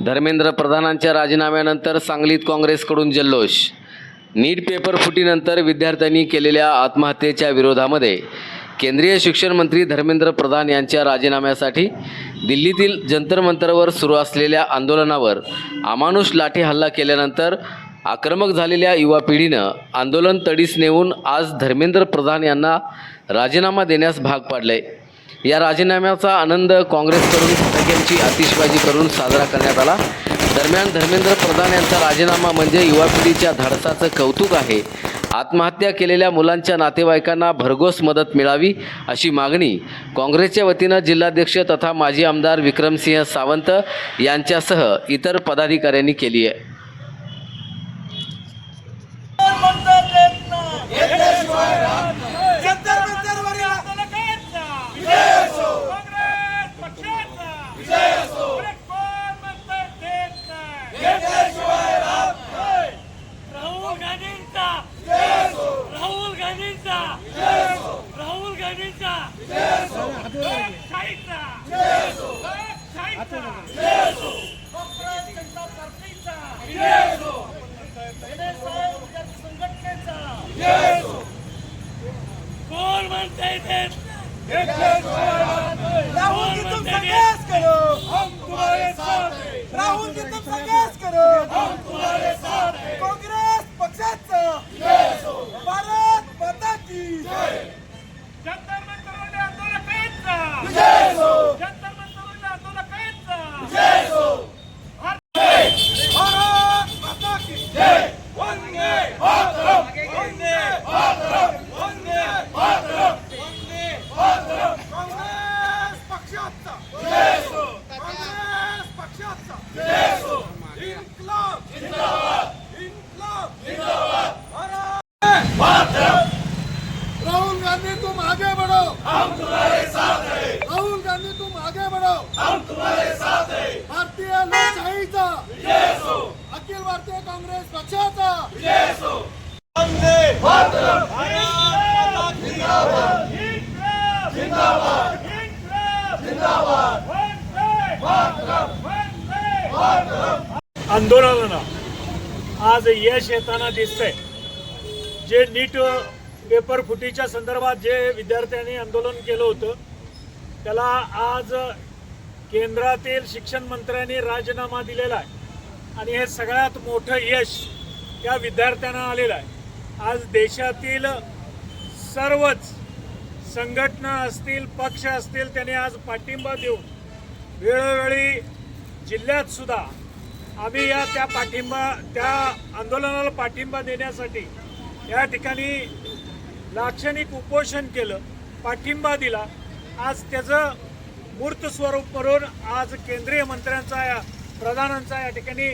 धर्मेंद्र प्रधानांच्या राजीनाम्यानंतर सांगलीत काँग्रेसकडून जल्लोष। नीट पेपर फुटीनंतर विद्यार्थ्यांनी केलेल्या आत्महत्येच्या विरोधामध्ये केंद्रीय शिक्षण मंत्री धर्मेंद्र प्रधान यांच्या राजीनाम्यासाठी दिल्लीतील जंतर मंतरवर सुरू असलेल्या आंदोलनावर अमानुष लाठी हल्ला केल्यानंतर आक्रमक झालेल्या युवा पिढीनं आंदोलन तडीस नेऊन आज धर्मेंद्र प्रधान यांना राजीनामा देण्यास भाग पाडले। या राजीनाम्याचा आनंद काँग्रेसकडून फटाक्यांची आतिषबाजी करून साजरा करण्यात आला। दरम्यान धर्मेंद्र प्रधान यांचा राजीनामा म्हणजे युवा पिढीच्या धाडसाचं कौतुक आहे। आत्महत्या केलेल्या मुलांच्या नातेवाईकांना भरघोस मदत मिळावी अशी मागणी काँग्रेसच्या वतीनं जिल्हाध्यक्ष तथा माजी आमदार विक्रमसिंह सावंत यांच्यासह इतर पदाधिकाऱ्यांनी केली आहे। राहुल जी तुम संघर्ष करो, हम तुम्हारे साथ हैं। राहुल जी तुम संघर्ष करो, हम तुम्हारे साथ हैं। काँग्रेस पक्षाचं जय हो, भारत माता की जय। जंतर मंतरवरील आंदोलकांचा जय हो, जंतर मंतरवरील आंदोलकांचा जय हो, भारत माता की जय। वंदे मातरम, वंदे मातरम, वंदे मातरम, वंदे मातरम। काँग्रेस पक्षाचा जय हो, काँग्रेस पक्षाचा जय हो। इन्क्लाब जिंदाबाद, इन्क्लाब जिंदाबाद, भारत मातरम। राहुल गांधी तुम आगे बढ़ो, हम तुम्हारे साथ हैं। राहुल गांधी तुम आगे बढ़ो, हम तुम्हारे साथ हैं। भारतीय लोकशाहीचा जय हो, अखिल भारतीय काँग्रेस पक्षाचा जय हो। वंदे मातरम, भारत जिंदाबाद, इन्क्लाब जिंदाबाद, इन्क्लाब जिंदाबाद, वंदे मातरम, वंदे मातरम। आंदोलनाला आज यश येताना दिसतंय। जे नीट पेपर फुटीच्या संदर्भात जे विद्यार्थ्यांनी आंदोलन केलं होतं त्याला आज केंद्रातील शिक्षण मंत्र्यांनी राजीनामा दिलेला आहे आणि हे सगळ्यात मोठं यश या विद्यार्थ्यांना आलेलं आहे। आज देशातील सर्वच संघटना असतील, पक्ष असतील, त्यांनी आज पाठिंबा देऊन वेळोवेळी जिल्ह्यात सुद्धा आम्ही त्या आंदोलनाला पाठिंबा देण्यासाठी या ठिकाणी लाक्षणिक उपोषण केलं, पाठिंबा दिला। आज त्याचं मूर्त स्वरूप करून आज केंद्रीय मंत्र्यांचा प्रधानांचा या ठिकाणी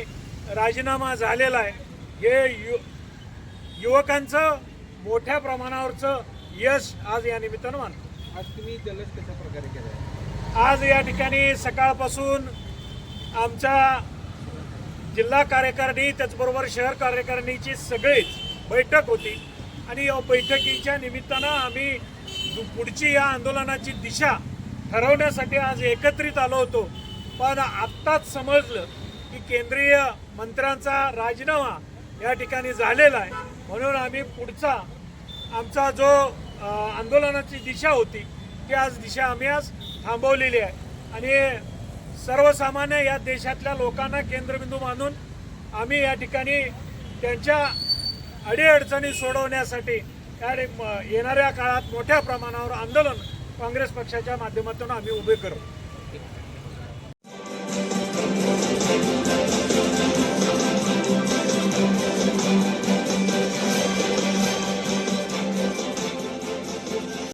राजीनामा झालेला आहे। हे युवकांचं मोठ्या प्रमाणावरचं यश आज या निमित्तानं मानतो। आज तुम्ही जल्लोष कशा प्रकारे केला? आज या ठिकाणी सकाळपासून आमच्या जिल्हा कार्यकारिणी त्याचबरोबर शहर कार्यकारिणीची सगळीच बैठक होती आणि या बैठकीच्या निमित्तानं आम्ही पुढची या आंदोलनाची दिशा ठरवण्यासाठी आज एकत्रित आलो होतो। पण आत्ताच समजलं की केंद्रीय मंत्र्यांचा राजीनामा या ठिकाणी झालेला आहे, म्हणून आम्ही पुढचा आमचा जो आंदोलनाची दिशा होती ती दिशा आम्ही आज थांबवलेली आहे आणि सर्वसामान्य या देशातल्या लोकांना केंद्रबिंदू मानून आम्ही या ठिकाणी त्यांच्या अडीअडचणी सोडवण्यासाठी येणाऱ्या काळात मोठ्या प्रमाणावर आंदोलन काँग्रेस पक्षाच्या माध्यमातून आम्ही उभे करू।